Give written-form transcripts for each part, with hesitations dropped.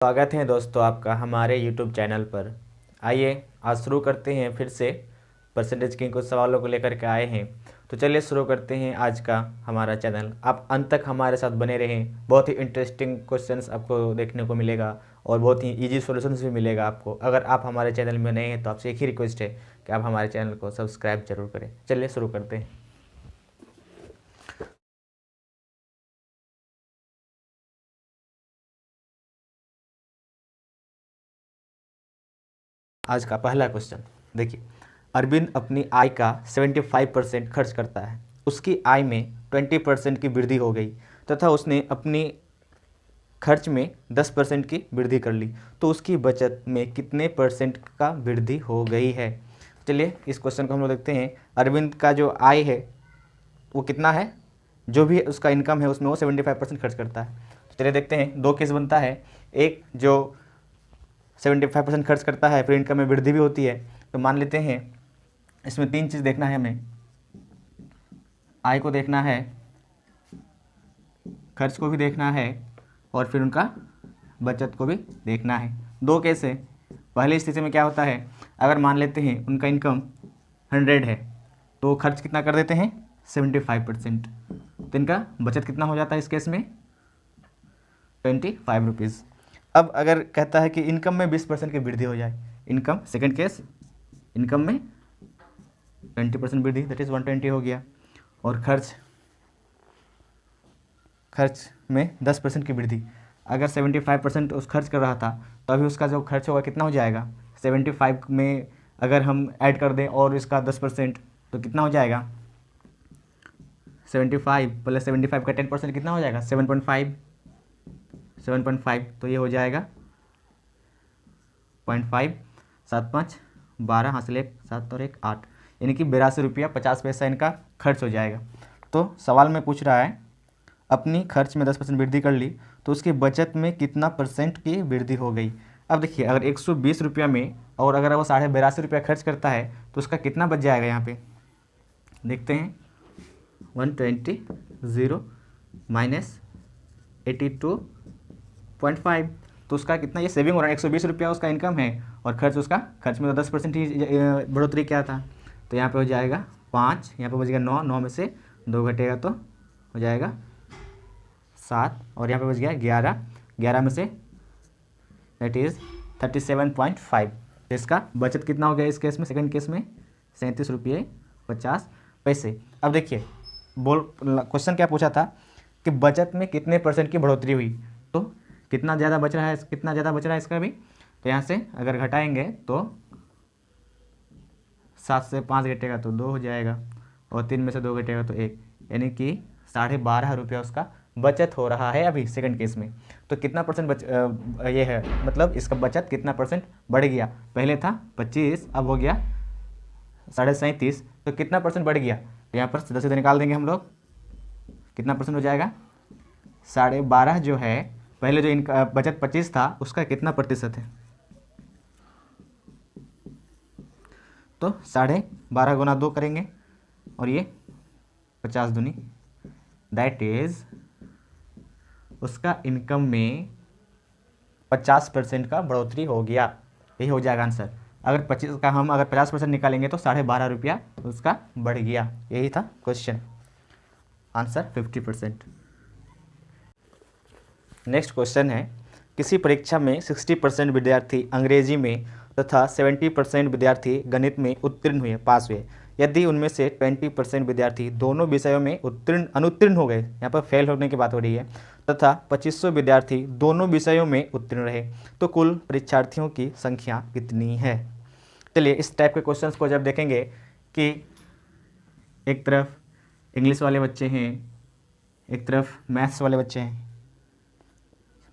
स्वागत है दोस्तों आपका हमारे YouTube चैनल पर। आइए आज शुरू करते हैं फिर से परसेंटेज के कुछ सवालों को लेकर के आए हैं। तो चलिए शुरू करते हैं आज का हमारा चैनल। आप अंत तक हमारे साथ बने रहें, बहुत ही इंटरेस्टिंग क्वेश्चंस आपको देखने को मिलेगा और बहुत ही इजी सॉल्यूशंस भी मिलेगा आपको। अगर आप हमारे चैनल में नए हैं तो आपसे एक ही रिक्वेस्ट है कि आप हमारे चैनल को सब्सक्राइब जरूर करें। चलिए शुरू करते हैं। आज का पहला क्वेश्चन देखिए, अरविंद अपनी आय का 75% खर्च करता है। उसकी आय में 20% की वृद्धि हो गई तथा उसने अपनी खर्च में 10% की वृद्धि कर ली, तो उसकी बचत में कितने परसेंट का वृद्धि हो गई है। चलिए इस क्वेश्चन को हम लोग देखते हैं। अरविंद का जो आय है वो कितना है, जो भी उसका इनकम है उसमें वो 75% खर्च करता है। तो चलिए देखते हैं, दो केस बनता है। एक जो 75% खर्च करता है फिर इनकम में वृद्धि भी होती है। तो मान लेते हैं इसमें तीन चीज़ देखना है हमें, आय को देखना है, खर्च को भी देखना है और फिर उनका बचत को भी देखना है। दो केस है। पहली स्थिति में क्या होता है, अगर मान लेते हैं उनका इनकम 100 है तो खर्च कितना कर देते हैं 75%, तो इनका बचत कितना हो जाता है इस केस में 25 रुपीज़। अब अगर कहता है कि इनकम में 20% की वृद्धि हो जाए, इनकम सेकंड केस, इनकम में 20% वृद्धि दैट इज़ 120 हो गया, और खर्च में 10% की वृद्धि। अगर 75% उस खर्च कर रहा था तो अभी उसका जो खर्च होगा कितना हो जाएगा, 75 में अगर हम ऐड कर दें और इसका 10% तो कितना हो जाएगा, 75 प्लस 75 का 10% कितना हो जाएगा 7.5, तो ये हो जाएगा 0.5, 7 5 12, हासिल 1 7 और 1 8, यानी कि 82 रुपया 50 पैसा इनका खर्च हो जाएगा। तो सवाल में पूछ रहा है अपनी खर्च में 10% वृद्धि कर ली तो उसकी बचत में कितना परसेंट की वृद्धि हो गई। अब देखिए, अगर 120 रुपया में और अगर वो 82.5 रुपया खर्च करता है तो उसका कितना बच जाएगा, यहाँ पे देखते हैं 120 माइनस 82.5, तो उसका कितना ये सेविंग हो रहा है। 120 रुपया उसका इनकम है और खर्च में तो 10% ही बढ़ोतरी क्या था, तो यहाँ पे हो जाएगा 5, यहाँ पे बच गया 9, 9 में से 2 घटेगा तो हो जाएगा 7, और यहाँ पे बच गया 11, 11 में से दैट इज़ 37.5। इसका बचत कितना हो गया इस केस में, सेकंड केस में 37 रुपये 50 पैसे। अब देखिए क्वेश्चन क्या पूछा था कि बचत में कितने परसेंट की बढ़ोतरी हुई, तो कितना ज़्यादा बच रहा है, कितना ज़्यादा बच रहा है इसका भी। तो यहाँ से अगर घटाएंगे तो 7 से 5 घटेगा तो 2 हो जाएगा और 3 में से 2 घटेगा तो 1, यानी कि 12.5 रुपया उसका बचत हो रहा है अभी सेकंड केस में। तो कितना परसेंट ये है, मतलब इसका बचत कितना परसेंट बढ़ गया। पहले था 25, अब हो गया 37.5, तो कितना परसेंट बढ़ गया। तो यहाँ पर सीधा सीधा निकाल देंगे हम लोग, कितना परसेंट हो जाएगा 12.5 जो है, पहले जो इनका बचत 25 था उसका कितना प्रतिशत है, तो 12.5 गुना 2 करेंगे और ये 50 दूनी, दैट इज़ उसका इनकम में 50% का बढ़ोतरी हो गया। यही हो जाएगा आंसर। अगर 25 का हम अगर 50% निकालेंगे तो 12.5 रुपया उसका बढ़ गया। यही था क्वेश्चन, आंसर 50%। नेक्स्ट क्वेश्चन है, किसी परीक्षा में 60% विद्यार्थी अंग्रेजी में तथा 70% विद्यार्थी गणित में उत्तीर्ण हुए, पास हुए। यदि उनमें से 20% विद्यार्थी दोनों विषयों में अनुत्तीर्ण हो गए, यहाँ पर फेल होने की बात हो रही है, तथा 2500 विद्यार्थी दोनों विषयों में उत्तीर्ण रहे, तो कुल परीक्षार्थियों की संख्या कितनी है। चलिए इस टाइप के क्वेश्चंस को जब देखेंगे कि एक तरफ इंग्लिश वाले बच्चे हैं, एक तरफ मैथ्स वाले बच्चे हैं,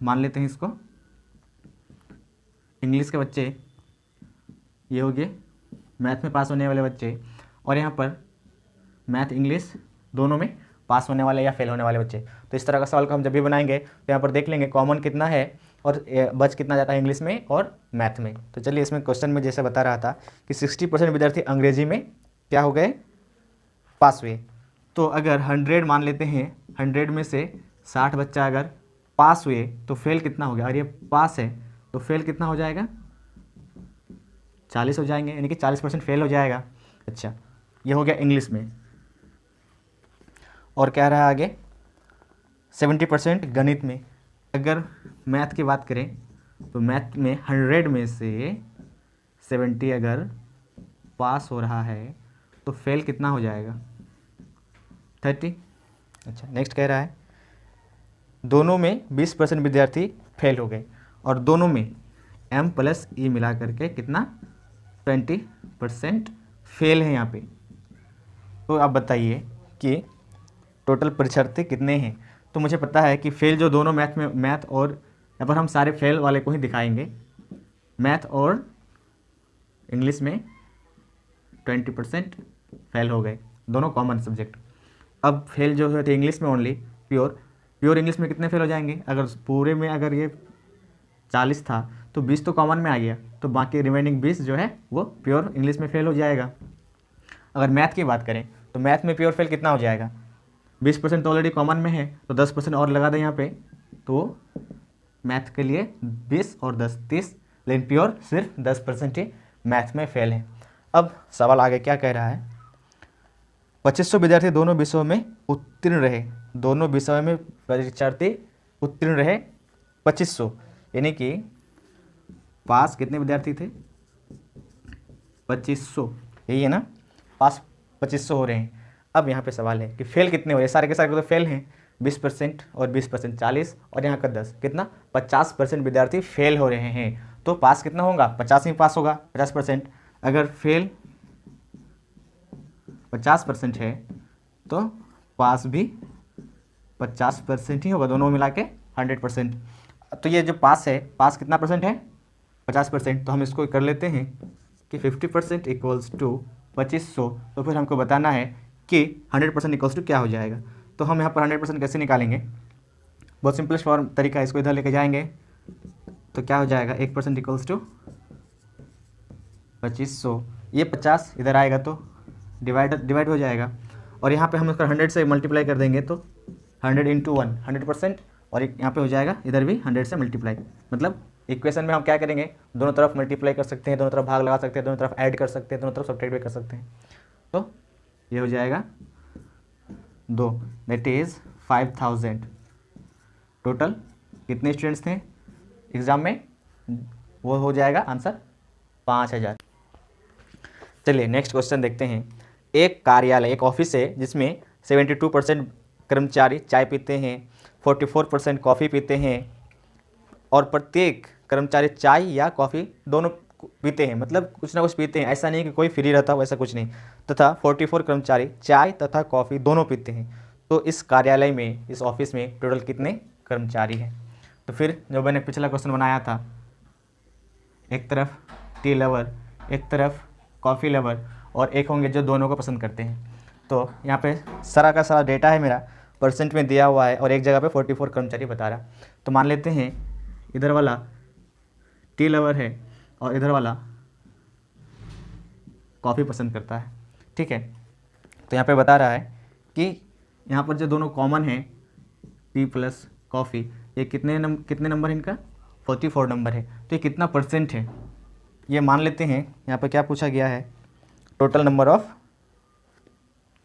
मान लेते हैं इसको इंग्लिश के बच्चे ये हो गए, मैथ में पास होने वाले बच्चे, और यहाँ पर मैथ इंग्लिश दोनों में पास होने वाले या फेल होने वाले बच्चे। तो इस तरह का सवाल को हम जब भी बनाएंगे तो यहाँ पर देख लेंगे कॉमन कितना है और बच कितना जाता है इंग्लिश में और मैथ में। तो चलिए इसमें क्वेश्चन में जैसे बता रहा था कि 60% विद्यार्थी अंग्रेजी में क्या हो गए, पास हुए। तो अगर 100 मान लेते हैं, 100 में से 60 बच्चा अगर पास हुए तो फेल कितना हो गया, और ये पास है तो फेल कितना हो जाएगा, 40 हो जाएंगे, यानी कि 40% फेल हो जाएगा। अच्छा, ये हो गया इंग्लिश में। और क्या रहा आगे, 70% गणित में। अगर मैथ की बात करें तो मैथ में 100 में से 70 अगर पास हो रहा है तो फेल कितना हो जाएगा, 30। अच्छा, नेक्स्ट कह रहा है दोनों में 20% विद्यार्थी फेल हो गए और दोनों में m + e मिला करके कितना, 20% फेल है यहाँ पे। तो आप बताइए कि टोटल परीक्षार्थी कितने हैं। तो मुझे पता है कि फेल जो दोनों मैथ और यहाँ पर हम सारे फेल वाले को ही दिखाएंगे, मैथ और इंग्लिश में 20% फेल हो गए, दोनों कॉमन सब्जेक्ट। अब फेल जो है इंग्लिश में ओनली प्योर इंग्लिश में कितने फेल हो जाएंगे, अगर पूरे में अगर ये 40 था तो 20 तो कॉमन में आ गया, तो बाकी रिमेनिंग 20 जो है वो प्योर इंग्लिश में फेल हो जाएगा। अगर मैथ की बात करें तो मैथ में प्योर फेल कितना हो जाएगा, 20% तो ऑलरेडी कॉमन में है, तो 10% और लगा दें यहाँ पे, तो मैथ के लिए 20 और 10 30, लेकिन प्योर सिर्फ 10% ही मैथ में फेल है। अब सवाल आगे क्या कह रहा है, 2500 विद्यार्थी दोनों विषयों में उत्तीर्ण रहे, दोनों विषयों में परीक्षार्थी उत्तीर्ण रहे 2500, यानी कि पास कितने विद्यार्थी थे, 2500, यही है ना, पास 2500 हो रहे हैं। अब यहाँ पे सवाल है कि फेल कितने हो रहे हैं, सारे के सारे तो फेल हैं, 20% और 20% 40 और यहाँ का 10 कितना, 50% विद्यार्थी फेल हो रहे हैं। तो पास कितना होगा, 50 ही पास होगा, 50%। अगर फेल 50% है तो पास भी 50% ही होगा, दोनों मिला के 100%। तो ये जो पास है, पास कितना परसेंट है, 50%। तो हम इसको कर लेते हैं कि 50% इक्वल्स टू 2500। तो फिर हमको बताना है कि 100% इक्वल्स टू क्या हो जाएगा। तो हम यहाँ पर 100% कैसे निकालेंगे, बहुत सिंपलेस्ट फॉर्म तरीका है, इसको इधर लेके जाएंगे तो क्या हो जाएगा, 1% इक्वल्स टू 2500, ये 50 इधर आएगा तो डिवाइड हो जाएगा, और यहाँ पे हम इसका 100 से मल्टीप्लाई कर देंगे तो 100 × 1 100%, और यहाँ पे हो जाएगा इधर भी 100 से मल्टीप्लाई। मतलब इक्वेशन में हम क्या करेंगे, दोनों तरफ मल्टीप्लाई कर सकते हैं, दोनों तरफ भाग लगा सकते हैं, दोनों तरफ ऐड कर सकते हैं, दोनों तरफ सब्ट्रैक्ट भी कर सकते हैं। तो ये हो जाएगा 2, दैट इज़ 5000। टोटल कितने स्टूडेंट्स थे एग्ज़ाम में, वो हो जाएगा आंसर 5000। चलिए नेक्स्ट क्वेश्चन देखते हैं। एक कार्यालय, एक ऑफिस है जिसमें 72% कर्मचारी चाय पीते हैं, 44% कॉफ़ी पीते हैं और प्रत्येक कर्मचारी चाय या कॉफ़ी दोनों पीते हैं, मतलब कुछ ना कुछ पीते हैं, ऐसा नहीं कि कोई फ्री रहता हो, ऐसा कुछ नहीं, तथा 44 कर्मचारी चाय तथा कॉफ़ी दोनों पीते हैं। तो इस कार्यालय में, इस ऑफिस में टोटल कितने कर्मचारी हैं। तो फिर जो मैंने पिछला क्वेश्चन बनाया था, एक तरफ टी लवर, एक तरफ कॉफ़ी लवर, और एक होंगे जो दोनों को पसंद करते हैं। तो यहाँ पे सारा का सारा डेटा है मेरा, परसेंट में दिया हुआ है, और एक जगह पे 44 कर्मचारी बता रहा। तो मान लेते हैं इधर वाला टी लवर है और इधर वाला कॉफ़ी पसंद करता है, ठीक है। तो यहाँ पे बता रहा है कि यहाँ पर जो दोनों कॉमन हैं, टी प्लस कॉफ़ी, ये कितने नंबर है इनका, 44 नंबर है। तो ये कितना परसेंट है, ये मान लेते हैं। यहाँ पर क्या पूछा गया है, टोटल नंबर ऑफ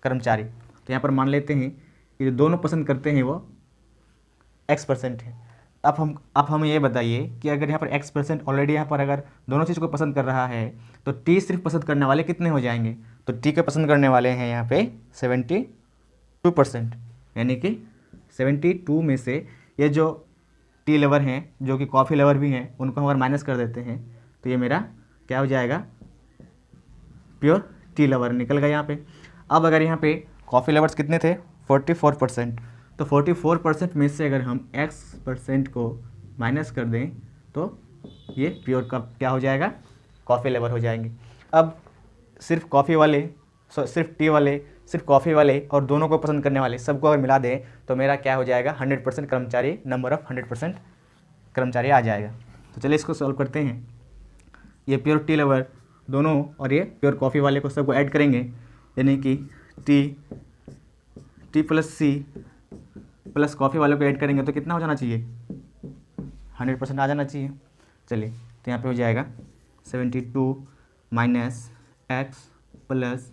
कर्मचारी। तो यहाँ पर मान लेते हैं कि जो दोनों पसंद करते हैं वो X% है। अब हम ये बताइए कि अगर यहाँ पर X% ऑलरेडी यहाँ पर अगर दोनों चीज़ को पसंद कर रहा है तो T सिर्फ पसंद करने वाले कितने हो जाएंगे। तो T के पसंद करने वाले हैं यहाँ पे 72%, यानी कि 72 में से ये जो टी लवर हैं, जो कि कॉफ़ी लवर भी हैं, उनको हम अगर माइनस कर देते हैं तो ये मेरा क्या हो जाएगा, प्योर टी लवर निकल गया यहाँ पे। अब अगर यहाँ पे कॉफ़ी लवर्स कितने थे, 44%, तो 44% में से अगर हम X% को माइनस कर दें तो ये प्योर का क्या हो जाएगा, कॉफ़ी लवर हो जाएंगे। अब सिर्फ कॉफ़ी वाले, सिर्फ टी वाले, सिर्फ कॉफ़ी वाले और दोनों को पसंद करने वाले सबको अगर मिला दें तो मेरा क्या हो जाएगा, 100% कर्मचारी, नंबर ऑफ 100% कर्मचारी आ जाएगा। तो चलिए इसको सॉल्व करते हैं। ये प्योर टी लवर दोनों और ये प्योर कॉफ़ी वाले को सबको ऐड करेंगे, यानी कि tea plus C plus coffee वाले को ऐड करेंगे तो कितना हो जाना चाहिए, 100% आ जाना चाहिए। चलिए तो यहाँ पे हो जाएगा 72 minus x plus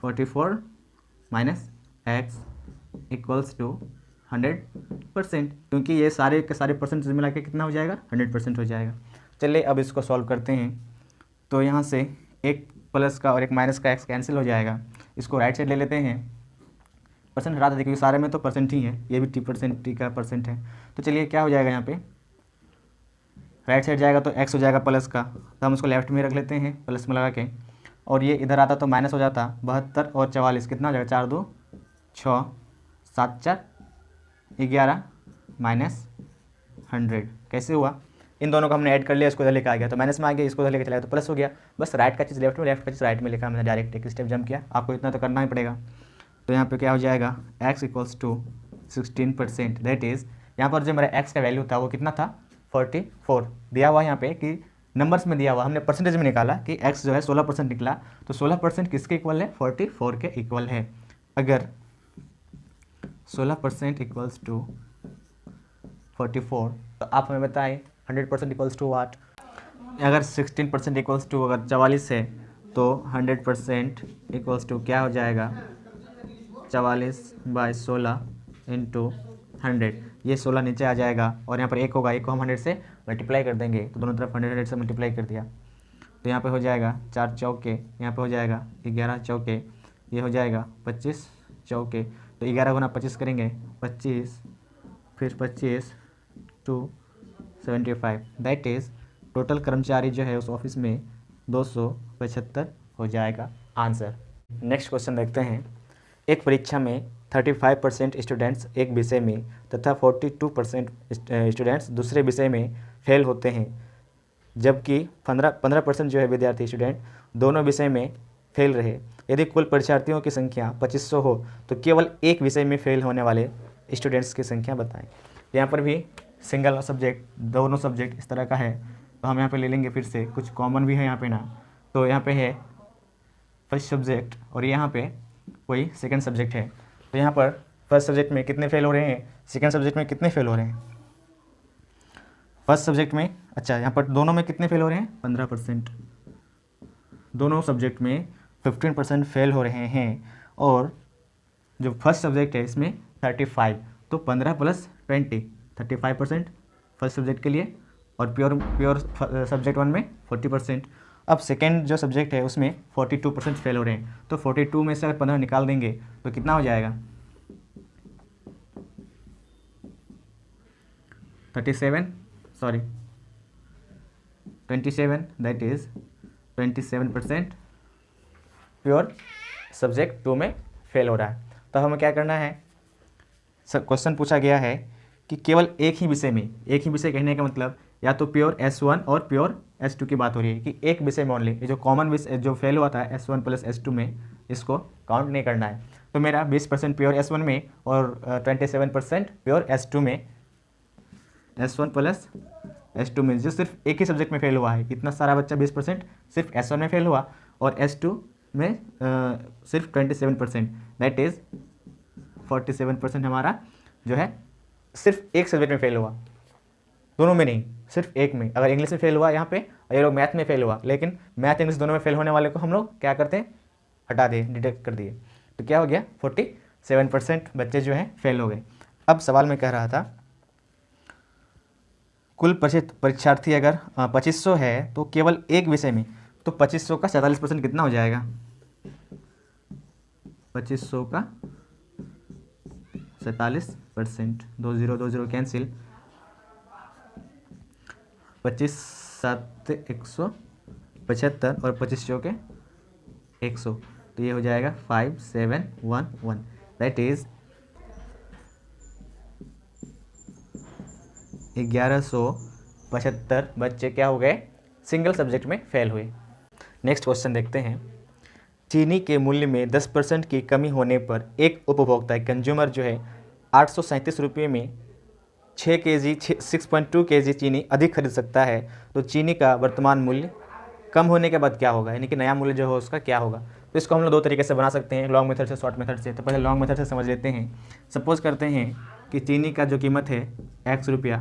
44 minus x equals to 100%, क्योंकि ये सारे के सारे परसेंटेज मिला के कितना हो जाएगा, 100% हो जाएगा। चलिए अब इसको सॉल्व करते हैं। तो यहाँ से एक प्लस का और एक माइनस का एक्स कैंसिल हो जाएगा। इसको राइट साइड ले लेते हैं, परसेंट हटा देते क्योंकि सारे में तो परसेंट ही है, ये भी टी का परसेंट है। तो चलिए क्या हो जाएगा, यहाँ पे राइट साइड जाएगा तो एक्स हो जाएगा प्लस का, तो हम उसको लेफ्ट में रख लेते हैं प्लस में लगा के, और ये इधर आता तो माइनस हो जाता। 72 और 44 कितना हो जाएगा, 4 2 6 7 4 11 माइनस 100। कैसे हुआ, इन दोनों को हमने ऐड कर लिया, इसको इधर लेकर आ गया तो माइनस में आ गया, इसको इधर लेकर चला गया तो प्लस हो गया। बस राइट का चीज़ लेफ्ट में, लेफ्ट का चीज़ राइट में लिखा, मैंने डायरेक्ट एक स्टेप जंप किया, आपको इतना तो करना ही पड़ेगा। तो यहाँ पे क्या हो जाएगा, x equals to 16%, that is यहाँ पर जो मेरा x का वैल्यू था वो कितना था, 44 दिया हुआ यहाँ पे कि नंबर्स में दिया हुआ, हमने परसेंटेज में निकाला कि x जो है 16% निकला, तो 16% किसके इक्वल है, 44 के इक्वल है। अगर 16% इक्वल्स टू 44 तो आप हमें बताएं 100% इक्वल्स टू वाट। अगर 16% इक्वल्स टू अगर 44 है तो 100% इक्वल्स टू क्या हो जाएगा, 44/16 इंटू 100। ये 16 नीचे आ जाएगा और यहाँ पर एक होगा, एक को हम 100 से मल्टीप्लाई कर देंगे, तो दोनों तरफ 100 से मल्टीप्लाई कर दिया तो यहाँ पे हो जाएगा 4 चौके, यहाँ पे हो जाएगा 11 चौके, ये हो जाएगा 25 चौके, तो 11 गुना 25 करेंगे, 25 फिर 25 टू 75, दैट इज़ टोटल कर्मचारी जो है उस ऑफिस में 275 हो जाएगा आंसर। नेक्स्ट क्वेश्चन देखते हैं। एक परीक्षा में 35% स्टूडेंट्स एक विषय में तथा 42% स्टूडेंट्स दूसरे विषय में फेल होते हैं, जबकि 15% जो है विद्यार्थी स्टूडेंट दोनों विषय में फेल रहे। यदि कुल परीक्षार्थियों की संख्या 2500 हो तो केवल एक विषय में फेल होने वाले स्टूडेंट्स की संख्या बताएं। यहाँ पर भी सिंगल सब्जेक्ट, दोनों सब्जेक्ट इस तरह का है, तो हम यहाँ पे ले लेंगे फिर से, कुछ कॉमन भी है यहाँ पे ना, तो यहाँ पे है फर्स्ट सब्जेक्ट और यहाँ पे कोई सेकंड सब्जेक्ट है। तो यहाँ पर फर्स्ट सब्जेक्ट में कितने फेल हो रहे हैं, सेकंड सब्जेक्ट में कितने फेल हो रहे हैं, फर्स्ट सब्जेक्ट में, अच्छा यहाँ पर दोनों में कितने फेल हो रहे हैं, 15%, दोनों सब्जेक्ट में 15% फेल हो रहे हैं। और जो फर्स्ट सब्जेक्ट है इसमें 35, तो 15 + 20 35% फर्स्ट सब्जेक्ट के लिए, और प्योर सब्जेक्ट 1 में 40%। अब सेकेंड जो सब्जेक्ट है उसमें 42% फेल हो रहे हैं, तो 42 में से अगर 15 निकाल देंगे तो कितना हो जाएगा, 27, दैट इज़ 27% प्योर सब्जेक्ट 2 में फेल हो रहा है। तो हमें क्या करना है, क्वेश्चन पूछा गया है कि केवल एक ही विषय में, एक ही विषय कहने का मतलब या तो प्योर S1 और प्योर S2 की बात हो रही है कि एक विषय में ओनली, ये जो कॉमन विषय जो फेल हुआ था S1 + S2 में, इसको काउंट नहीं करना है। तो मेरा 20% प्योर S1 में और 27% प्योर S2 में, S1 + S2 में जो सिर्फ एक ही सब्जेक्ट में फेल हुआ है, इतना सारा बच्चा 20% सिर्फ S1 में फेल हुआ और S2 में सिर्फ 27%, दैट इज़ 47% हमारा जो है सिर्फ एक सब्जेक्ट में फेल हुआ, दोनों में नहीं, सिर्फ एक में। अगर इंग्लिश में फेल हुआ यहाँ पे और ये लोग मैथ में फेल हुआ, लेकिन मैथ इंग्लिश दोनों में फेल होने वाले को हम लोग क्या करते हैं, हटा दिए, डिडक्ट कर दिए, तो क्या हो गया 47% बच्चे जो हैं फेल हो गए। अब सवाल में कह रहा था कुल परीक्षार्थी अगर 2500 है तो केवल एक विषय में, तो 2500 का 47% कितना हो जाएगा, 2500 का 47%, 20 कैंसिल, 25 7 175 और 25 चौके 100, तो ये हो जाएगा 5711, दैट इज़ 1175 बच्चे क्या हो गए, सिंगल सब्जेक्ट में फेल हुए। नेक्स्ट क्वेश्चन देखते हैं। चीनी के मूल्य में 10% की कमी होने पर एक उपभोक्ता कंज्यूमर जो है 837 रुपये में 6.2 kg चीनी अधिक खरीद सकता है, तो चीनी का वर्तमान मूल्य कम होने के बाद क्या होगा, यानी कि नया मूल्य जो है उसका क्या होगा। तो इसको हम लोग दो तरीके से बना सकते हैं, लॉन्ग मेथड से, शॉर्ट मेथड से। तो पहले लॉन्ग मेथड से समझ लेते हैं। सपोज करते हैं कि चीनी का जो कीमत है एक्स रुपया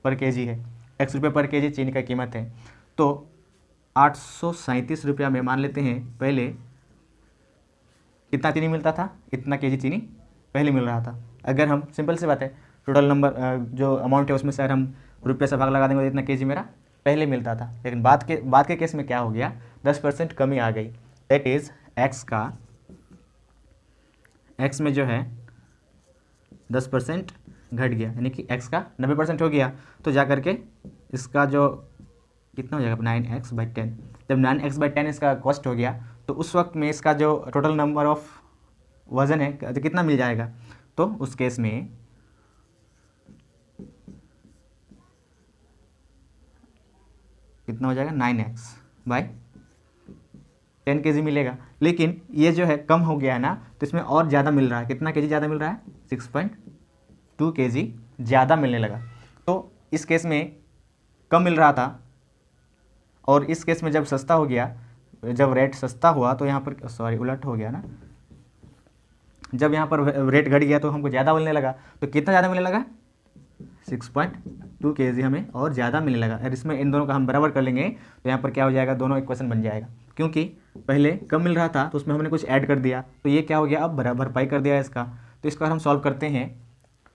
पर केजी है, एक्स रुपये पर केजी चीनी का कीमत है, तो 837 रुपया में मान लेते हैं पहले कितना चीनी मिलता था, इतना केजी चीनी पहले मिल रहा था। अगर हम सिंपल सी बात है, टोटल नंबर जो अमाउंट है उसमें से अगर हम रुपये से भाग लगा देंगे तो इतना केजी मेरा पहले मिलता था। लेकिन बाद के केस में क्या हो गया, 10% कमी आ गई। दैट इज़ एक्स में जो है 10% घट गया, यानी कि एक्स का 90% हो गया। तो जा करके इसका जो कितना हो जाएगा 9x/10, जब 9x/10 इसका कॉस्ट हो गया तो उस वक्त में इसका जो टोटल नंबर ऑफ वज़न है तो कितना मिल जाएगा, तो उस केस में कितना हो जाएगा 9x/10 केजी मिलेगा। लेकिन ये जो है कम हो गया है ना, तो इसमें और ज़्यादा मिल रहा है। कितना केजी ज़्यादा मिल रहा है, 6.2 केजी ज़्यादा मिलने लगा। तो इस केस में कम मिल रहा था और इस केस में जब सस्ता हो गया, जब रेट सस्ता हुआ तो यहाँ पर सॉरी उलट हो गया ना, जब यहाँ पर रेट घट गया तो हमको ज़्यादा मिलने लगा। तो कितना ज़्यादा मिलने लगा, 6.2 केजी हमें और ज़्यादा मिलने लगा। अगर इसमें इन दोनों का हम बराबर कर लेंगे तो यहाँ पर क्या हो जाएगा, दोनों इक्वेशन बन जाएगा। क्योंकि पहले कम मिल रहा था तो उसमें हमने कुछ ऐड कर दिया, तो ये क्या हो गया, अब बराबर भरपाई कर दिया इसका। तो इसको अगर हम सॉल्व करते हैं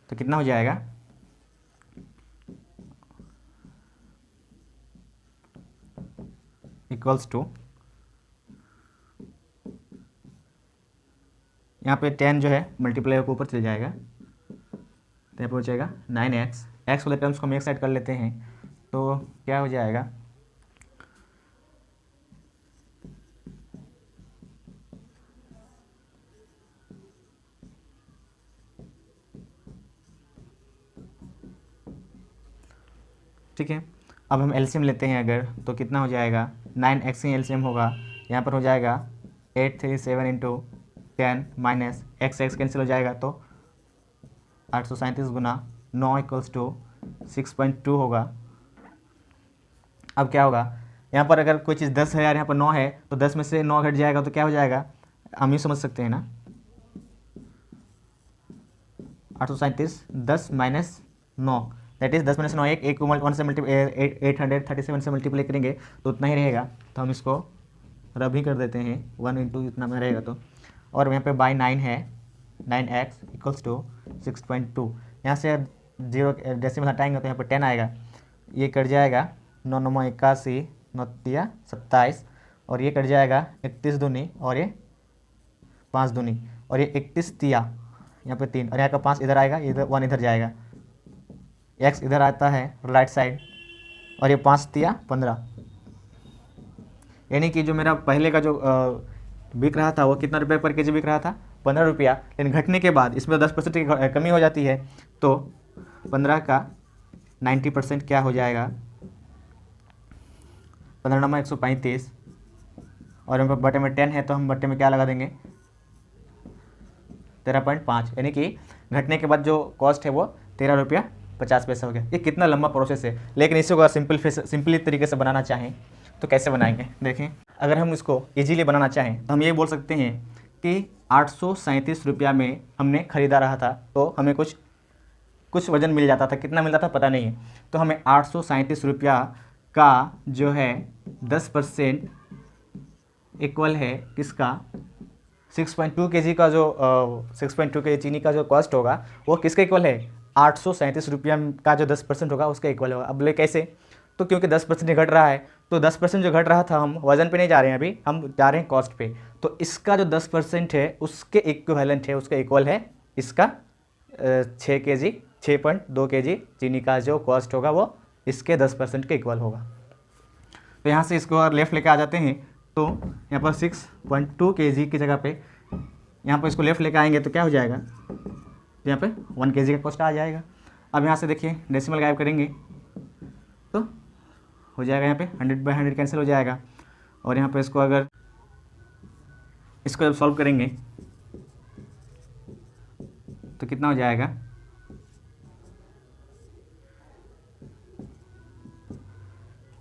तो कितना हो जाएगा, इक्वल्स टू, यहाँ पे 10 जो है मल्टीप्लाई होकर ऊपर चल जाएगा, तो यहाँ पर हो जाएगा 9x। एक्स वाले टर्म्स को हम एक साइड कर लेते हैं तो क्या हो जाएगा, ठीक है। अब हम एलसीएम लेते हैं अगर, तो कितना हो जाएगा, 9x ही एलसीएम होगा। यहाँ पर हो जाएगा 837 इंटू 10 माइनस x कैंसिल हो जाएगा, तो 837 गुना 9 इक्वल्स टू 6.2 होगा। अब क्या होगा, यहाँ पर अगर कोई चीज़ 10 है यार, यहाँ पर 9 है, तो 10 में से 9 घट जाएगा तो क्या हो जाएगा, हम ये समझ सकते हैं ना, 837 10 माइनस 9, दैट इज़ 10 में से 9 एक 1 से 837 से मल्टीप्लाई करेंगे तो उतना ही रहेगा। तो हम इसको रब ही कर देते हैं, 1 इंटू इतना में रहेगा तो, और यहाँ पे बाई 9 है, 9x इक्वल्स टू 6.2। यहाँ से 0 डेसिमल हटाएंगे तो यहाँ पर 10 आएगा, ये कट जाएगा 9 9 81, 9 तिया 27, और ये कट जाएगा 31 दूनी और ये 5 दूनी, और ये 31 तिया यहाँ पे 3, और यहाँ का 5 इधर आएगा, इधर 1 इधर जाएगा, x इधर आता है राइट साइड, और ये 5 तिया 15, यानी कि जो मेरा पहले का जो बिक रहा था वो कितना रुपये पर केजी बिक रहा था, 15 रुपया। लेकिन घटने के बाद इसमें 10% की कमी हो जाती है, तो 15 का 90% क्या हो जाएगा, 15 नंबर 135, और हम बटे में 10 है तो हम बटे में क्या लगा देंगे, 13.5, यानी कि घटने के बाद जो कॉस्ट है वो 13 रुपया 50 पैसा हो गया। ये कितना लंबा प्रोसेस है, लेकिन इसको अगर सिंपली तरीके से बनाना चाहें तो कैसे बनाएंगे, देखें। अगर हम इसको इजीली बनाना चाहें तो हम ये बोल सकते हैं कि 837 रुपया में हमने ख़रीदा रहा था, तो हमें कुछ वज़न मिल जाता था, कितना मिलता था पता नहीं है। तो हमें 837 रुपया का जो है 10% इक्वल है किसका, 6.2 केजी का जो 6.2 केजी चीनी का जो कॉस्ट होगा वो किसके इक्वल है, 837 रुपया का जो 10% होगा उसका इक्वल होगा। अब ले कैसे, तो क्योंकि 10% घट रहा है, तो 10% जो घट रहा था, हम वज़न पे नहीं जा रहे हैं अभी, हम जा रहे हैं कॉस्ट पे, तो इसका जो 10% है उसके इक्विवेलेंट है, उसका इक्वल है इसका 6.2 केजी चीनी का जो कॉस्ट होगा वो इसके 10% के इक्वल होगा। तो यहाँ से इसको अगर लेफ़्ट लेके आ जाते हैं तो यहाँ पर 6.2 केजी की जगह पे यहाँ पर इसको लेफ़्ट लेके आएंगे तो क्या हो जाएगा, तो यहाँ पे 1 केजी का कॉस्ट आ जाएगा। अब यहाँ से देखिए डेसिमल गायब करेंगे तो हो जाएगा, यहाँ पे 100/100 कैंसिल हो जाएगा, और यहाँ पे इसको अगर इसको जब सॉल्व करेंगे तो कितना हो जाएगा,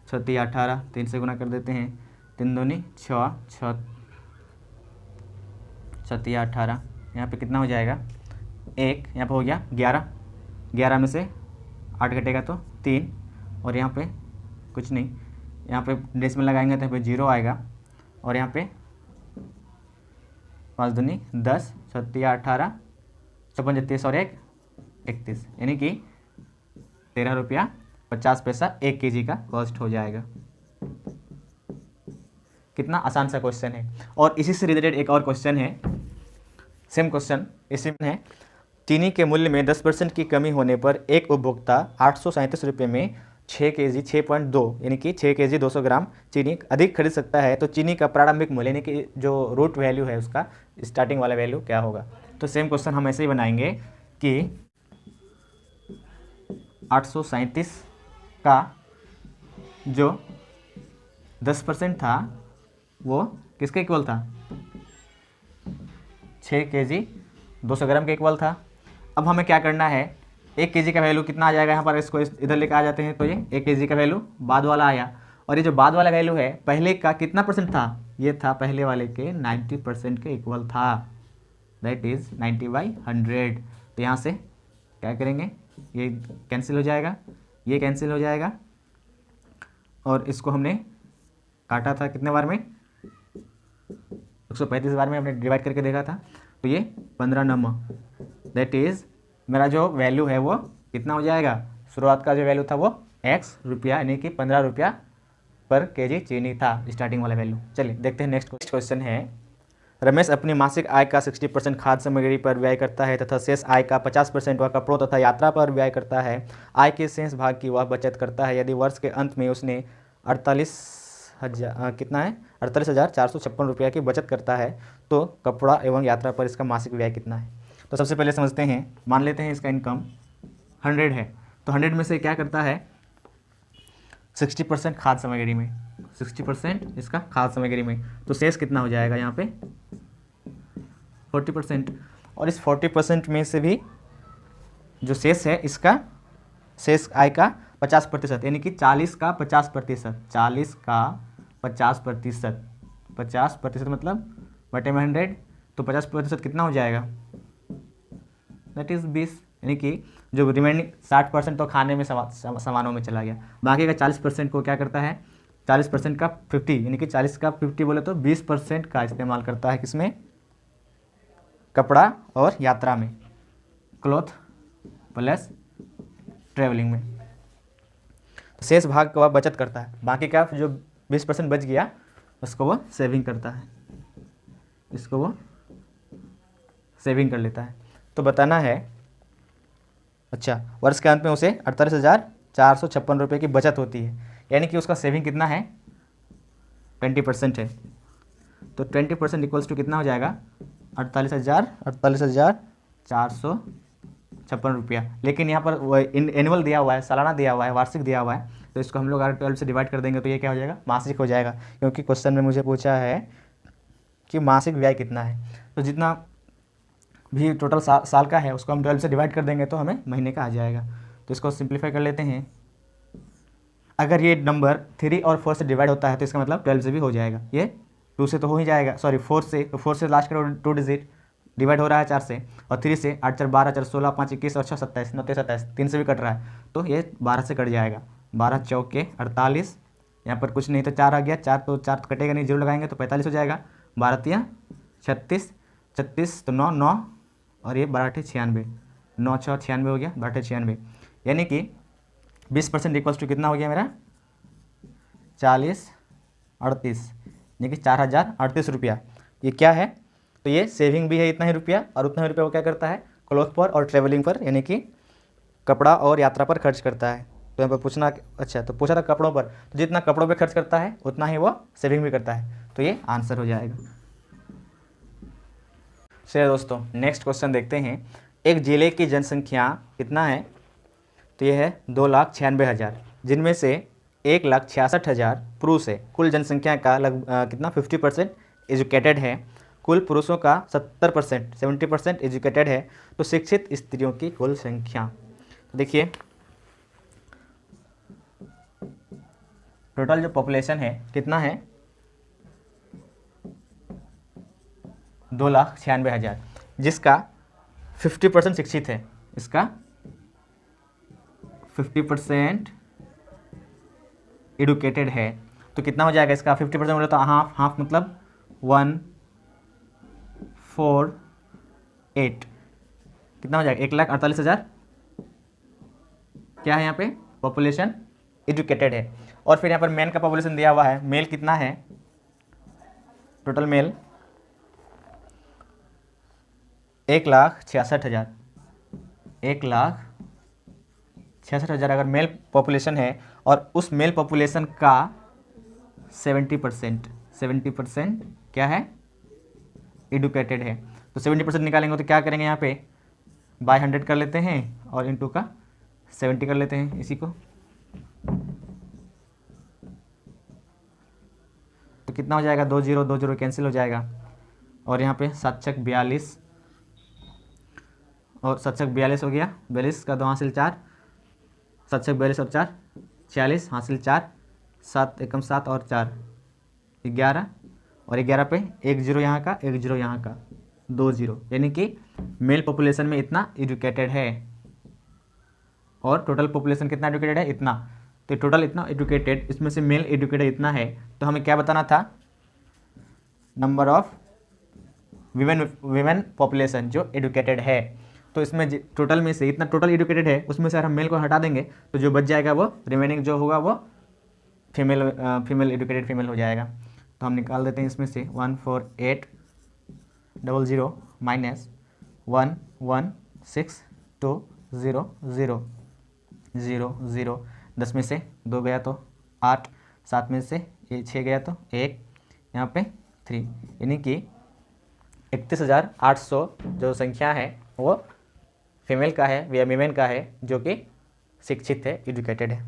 6 तिया 18, 3 से गुना कर देते हैं, 3 दूनी 6, 6 तिया 18, यहाँ पे कितना हो जाएगा 1, यहाँ पे हो गया 11, 11 में से 8 घटेगा तो 3, और यहाँ पे कुछ नहीं, यहाँ पे डेसिमल लगाएंगे तो यहाँ पे 0 आएगा, और यहाँ पे 5 दूनी 10, 7 18, 56 33 और 1 31, यानी कि 13 रुपया 50 पैसा 1 kg का कॉस्ट हो जाएगा। कितना आसान सा क्वेश्चन है। और इसी से रिलेटेड एक और क्वेश्चन है, सेम क्वेश्चन इसी में है। चीनी के मूल्य में 10% की कमी होने पर एक उपभोक्ता 837 रुपये में 6 kg 6.2 यानी कि 6 kg 200 ग्राम चीनी अधिक खरीद सकता है, तो चीनी का प्रारंभिक मूल्य यानी कि जो रूट वैल्यू है उसका स्टार्टिंग वाला वैल्यू क्या होगा। तो सेम क्वेश्चन हम ऐसे ही बनाएंगे कि 837 का जो 10% था वो किसके इक्वल था, 6 kg 200 ग्राम के इक्वल था। अब हमें क्या करना है, 1 kg का वैल्यू कितना आ जाएगा, यहाँ पर इसको इधर लेकर आ जाते हैं तो ये 1 kg का वैल्यू बाद वाला आया, और ये जो बाद वाला वैल्यू है पहले का कितना परसेंट था, ये था पहले वाले के 90% के इक्वल था, दैट इज़ 90/100। तो यहाँ से क्या करेंगे, ये कैंसिल हो जाएगा, ये कैंसिल हो जाएगा, और इसको हमने काटा था कितने बार में, 135 बार में हमने डिवाइड करके देखा था, तो ये 15 नंबर, दैट इज़ मेरा जो वैल्यू है वो कितना हो जाएगा, शुरुआत का जो वैल्यू था वो x रुपया यानी कि 15 रुपया पर kg चीनी था स्टार्टिंग वाला वैल्यू। चलिए देखते हैं नेक्स्ट क्वेश्चन है। रमेश अपनी मासिक आय का 60% खाद्य सामग्री पर व्यय करता है तथा शेष आय का 50% वह कपड़ों तथा यात्रा पर व्यय करता है। आय के शेष भाग की वह बचत करता है। यदि वर्ष के अंत में उसने 48,456 रुपया की बचत करता है तो कपड़ा एवं यात्रा पर इसका मासिक व्यय कितना है। तो सबसे पहले समझते हैं, मान लेते हैं इसका इनकम 100 है, तो 100 में से क्या करता है 60% खाद्य सामग्री में, 60% इसका खाद्य सामग्री में, तो शेष कितना हो जाएगा यहाँ पे 40%, और इस 40% में से भी जो शेष है इसका शेष आय का 50% यानी कि 40 का 50%, 40 का 50%, 50% मतलब बटे में 100, तो 50% कितना हो जाएगा, दैट इज़ 20, यानी कि जो रिमेनिंग 60% तो खाने में सामानों में चला गया, बाकी का 40% को क्या करता है, 40% का 50 यानी कि 40 का 50 बोले तो 20% का इस्तेमाल करता है किसमें, कपड़ा और यात्रा में, क्लॉथ प्लस ट्रैवलिंग में। शेष भाग का वह बचत करता है, बाकी का जो 20% बच गया उसको वो सेविंग करता है, इसको वो सेविंग कर लेता है। तो बताना है, अच्छा वर्ष के अंत में उसे 48,456 रुपये की बचत होती है, यानी कि उसका सेविंग कितना है 20% है, तो 20% इक्वल्स टू कितना हो जाएगा 48,456 रुपया। लेकिन यहाँ पर एनुअल दिया हुआ है, सालाना दिया हुआ है, वार्षिक दिया हुआ है, तो इसको हम लोग अगर 12 से डिवाइड कर देंगे तो ये क्या हो जाएगा मासिक हो जाएगा, क्योंकि क्वेश्चन में मुझे पूछा है कि मासिक व्यय कितना है। तो जितना भी टोटल साल का है उसको हम 12 से डिवाइड कर देंगे तो हमें महीने का आ जाएगा। तो इसको सिंप्लीफाई कर लेते हैं, अगर ये नंबर 3 और 4 से डिवाइड होता है तो इसका मतलब 12 से भी हो जाएगा, ये 2 से तो हो ही जाएगा, सॉरी 4 से, तो 4 से लास्ट का 2 डिजिट डिवाइड हो रहा है 4 से, और 3 से 8 4 12 4 16 5 21 और 6 27 9 27 3 से भी कट रहा है, तो ये 12 से कट जाएगा, 12 चौके 48, यहाँ पर कुछ नहीं तो 4 आ गया, 4 तो कटेगा नहीं, 0 लगाएंगे तो 45 हो जाएगा, 12 तिया 36, 36 तो 9 9 और ये 12 96, 9 6 96 हो गया, 12 96, यानी कि 20% इक्वल्स टू कितना हो गया मेरा 40 38, यानी कि 4,038 रुपया। ये क्या है, तो ये सेविंग भी है इतना ही रुपया, और उतना ही रुपया वो क्या करता है क्लॉथ पर और ट्रैवलिंग पर यानी कि कपड़ा और यात्रा पर खर्च करता है। तो यहाँ पर पूछना, अच्छा तो पूछा था कपड़ों पर, तो जितना कपड़ों पर खर्च करता है उतना ही वो सेविंग भी करता है, तो ये आंसर हो जाएगा। चलिए दोस्तों नेक्स्ट क्वेश्चन देखते हैं। एक जिले की जनसंख्या कितना है, तो ये है 2,96,000, जिनमें से 1,66,000 पुरुष है। कुल जनसंख्या का कितना 50% एजुकेटेड है, कुल पुरुषों का 70% 70% एजुकेटेड है, तो शिक्षित स्त्रियों की कुल संख्या, देखिए टोटल जो पॉपुलेशन है कितना है 2,96,000, जिसका 50% शिक्षित है, इसका 50% एडुकेटेड है, तो कितना हो जाएगा इसका 50% बोले तो हाफ, हाफ मतलब 148, कितना हो जाएगा 1,48,000 क्या है यहाँ पे पॉपुलेशन एजुकेटेड है। और फिर यहाँ पर मेन का पॉपुलेशन दिया हुआ है, मेल कितना है, टोटल मेल 1,66,000, 1,66,000 अगर मेल पॉपुलेशन है और उस मेल पॉपुलेशन का 70% क्या है एडुकेटेड है, तो 70% निकालेंगे तो क्या करेंगे यहाँ पे बाय 100 कर लेते हैं और इनटू का 70 कर लेते हैं इसी को, तो कितना हो जाएगा 2 0 2 0 कैंसिल हो जाएगा और यहाँ पे 7×42 और 7×42 हो गया, 42 का 2 हासिल 4, 7×42 और 4 46 हासिल 4, 7 एकम 7 और 4 11 और 11 पे 1 0 यहाँ का 1 0 यहाँ का 2 0, यानी कि मेल पॉपुलेशन में इतना एजुकेटेड है और टोटल पॉपुलेशन कितना एजुकेटेड है इतना, तो टोटल इतना एजुकेटेड, इसमें से मेल एजुकेटेड इतना है, तो हमें क्या बताना था नंबर ऑफ वीमेन पॉपुलेशन जो एजुकेटेड है, तो इसमें टोटल में से इतना टोटल एजुकेटेड है उसमें से अगर हम मेल को हटा देंगे तो जो बच जाएगा वो रिमेनिंग जो होगा वो फीमेल एजुकेटेड फीमेल हो जाएगा, तो हम निकाल देते हैं इसमें से 14800 माइनस 11620 0 0, 10 में से 2 गया तो 8, 7 में से ये 6 गया तो 1, यहाँ पे 3, यानी कि 31,800 जो संख्या है वो फीमेल का है या वीमेन का है जो कि शिक्षित है एजुकेटेड है।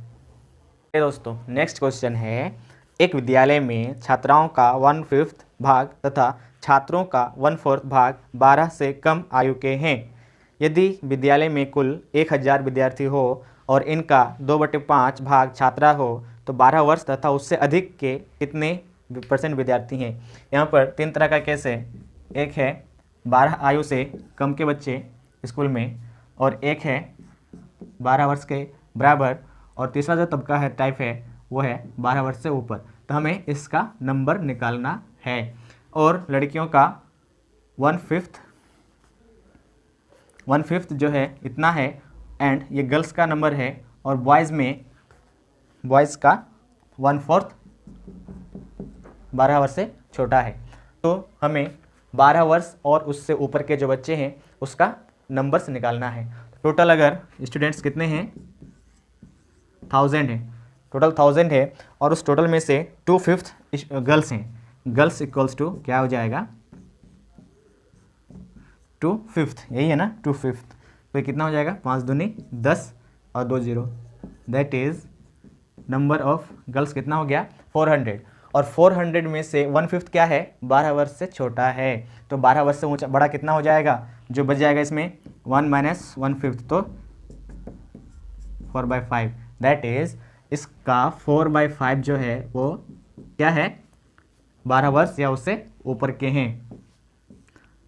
दोस्तों नेक्स्ट क्वेश्चन है, एक विद्यालय में छात्राओं का 1/5 भाग तथा छात्रों का 1/4 भाग 12 से कम आयु के हैं। यदि विद्यालय में कुल 1000 विद्यार्थी हो और इनका 2/5 भाग छात्रा हो तो 12 वर्ष तथा उससे अधिक के कितने % विद्यार्थी हैं। यहाँ पर 3 तरह का केस है, एक है 12 आयु से कम के बच्चे स्कूल में और एक है 12 वर्ष के बराबर और तीसरा जो तबका है टाइप है वो है 12 वर्ष से ऊपर, तो हमें इसका नंबर निकालना है। और लड़कियों का 1/5 जो है इतना है एंड ये गर्ल्स का नंबर है, और बॉयज़ का 1/4 12 वर्ष से छोटा है, तो हमें 12 वर्ष और उससे ऊपर के जो बच्चे हैं उसका नंबर्स निकालना है। टोटल अगर स्टूडेंट्स कितने हैं 1000 है, टोटल 1000 है और उस टोटल में से 2/5 गर्ल्स हैं, गर्ल्स इक्वल्स टू क्या हो जाएगा 2/5, यही है ना 2/5, तो ये कितना हो जाएगा 5 दूनी 10 और 2 0, that is number of girls कितना हो गया 400, और 400 में से 1/5 क्या है 12 वर्ष से छोटा है, तो 12 वर्ष से ऊंचा बड़ा कितना हो जाएगा, जो बच जाएगा इसमें 1 - 1/5 तो 4/5, दैट इज़ इसका 4/5 जो है वो क्या है 12 वर्ष या उससे ऊपर के हैं।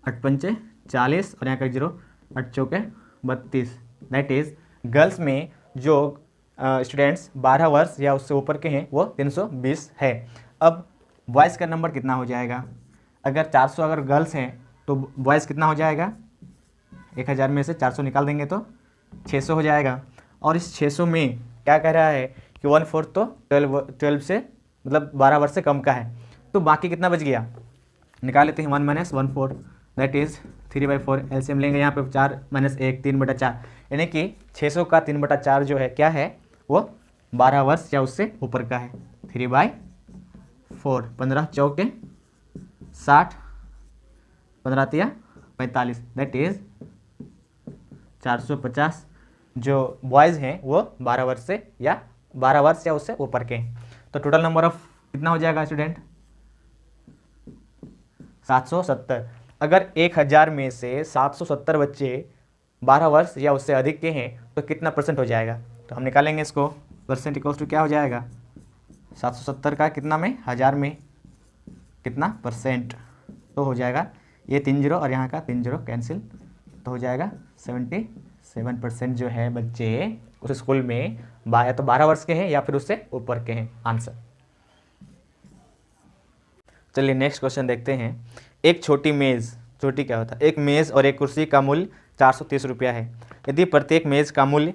8 पंचे 40 और यहाँ का 0, 8 चौके 32, दैट इज़ गर्ल्स में जो स्टूडेंट्स 12 वर्ष या उससे ऊपर के हैं वो 320 है। अब बॉयज़ का नंबर कितना हो जाएगा, अगर 400 अगर गर्ल्स हैं तो बॉयज़ कितना हो जाएगा 1000 में से 400 निकाल देंगे तो 600 हो जाएगा, और इस 600 में क्या कह रहा है कि 1/4 तो 12 से मतलब 12 वर्ष से कम का है, तो बाकी कितना बच गया निकाल लेते हैं 1 - 1/4 दैट इज़ 3/4, एलसीएम लेंगे यहाँ पे 4 - 1 3/4, यानी कि 600 का 3/4 जो है क्या है वो 12 वर्ष या उससे ऊपर का है। 3/4, 15 चौके 60, 15 तिया 45, दैट इज़ 450 जो बॉयज़ हैं वो 12 वर्ष से या 12 वर्ष या उससे ऊपर के हैं। तो टोटल नंबर ऑफ कितना हो जाएगा स्टूडेंट 770। अगर 1000 में से 770 बच्चे 12 वर्ष या उससे अधिक के हैं तो कितना % हो जाएगा, तो हम निकालेंगे इसको, परसेंट इक्वल्स टू क्या हो जाएगा 770 का कितना में 1000 में कितना %, तो हो जाएगा ये 3 0 और यहाँ का 3 0 कैंसिल तो हो जाएगा 77% जो है बच्चे उस स्कूल में या तो 12 वर्ष के हैं या फिर उससे ऊपर के हैं। आंसर। चलिए नेक्स्ट क्वेश्चन देखते हैं। एक छोटी मेज़, छोटी क्या होता है, एक मेज़ और एक कुर्सी का मूल्य 430 रुपया है। यदि प्रत्येक मेज़ का मूल्य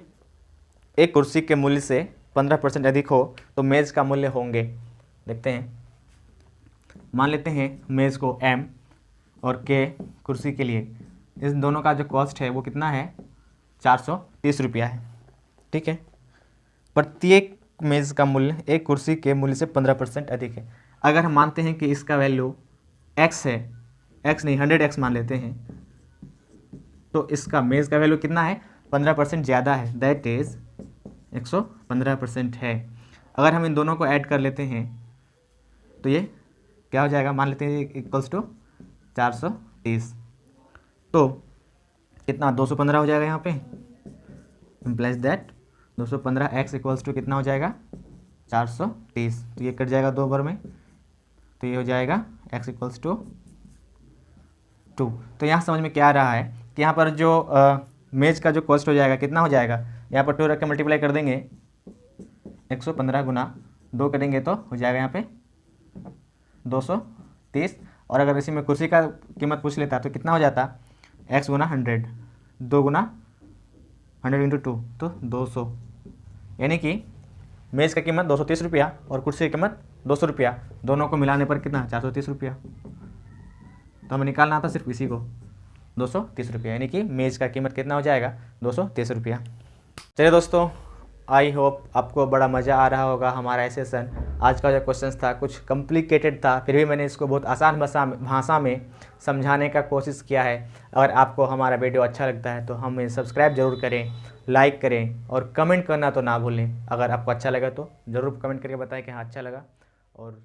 एक कुर्सी के मूल्य से 15% अधिक हो तो मेज़ का मूल्य होंगे। देखते हैं। मान लेते हैं मेज़ को M और K कुर्सी के लिए, इस दोनों का जो कॉस्ट है वो कितना है, 430 रुपया है। ठीक है। प्रत्येक मेज़ का मूल्य एक कुर्सी के मूल्य से 15% अधिक है। अगर हम मानते हैं कि इसका वैल्यू x है, x नहीं 100x मान लेते हैं, तो इसका मेज़ का वैल्यू कितना है, 15% ज़्यादा है, दैट इज़ 115% है। अगर हम इन दोनों को ऐड कर लेते हैं तो ये क्या हो जाएगा, मान लेते हैं इक्वल्स टू 430, तो कितना 215 हो जाएगा यहाँ पे, implies that 215x equals to कितना हो जाएगा 430। तो ये कट जाएगा 2 बार में, तो ये हो जाएगा x इक्वल्स टू 2। तो यहाँ समझ में क्या आ रहा है कि यहाँ पर जो मेज का जो कॉस्ट हो जाएगा कितना हो जाएगा, यहाँ पर 2 रख के मल्टीप्लाई कर देंगे, 115 गुना 2 करेंगे तो हो जाएगा यहाँ पे 230। और अगर इसी में कुर्सी का कीमत पूछ लेता तो कितना हो जाता, x गुना 100, 2 गुना 100 इंटू 2 तो 200, यानी कि मेज़ का कीमत 230 रुपया और कुर्सी की कीमत 200 रुपया, दोनों को मिलाने पर कितना 430 रुपया। तो हमें निकालना था सिर्फ इसी को 230 रुपया, यानी कि मेज़ का कीमत कितना हो जाएगा 230 रुपया। चलिए दोस्तों, आई होप आपको बड़ा मज़ा आ रहा होगा हमारा सेशन। आज का जो क्वेश्चन था कुछ कॉम्प्लिकेटेड था, फिर भी मैंने इसको बहुत आसान भाषा में समझाने का कोशिश किया है। अगर आपको हमारा वीडियो अच्छा लगता है तो हमें सब्सक्राइब जरूर करें, लाइक करें और कमेंट करना तो ना भूलें। अगर आपको अच्छा लगा तो ज़रूर कमेंट करके बताएं कि हाँ अच्छा लगा। और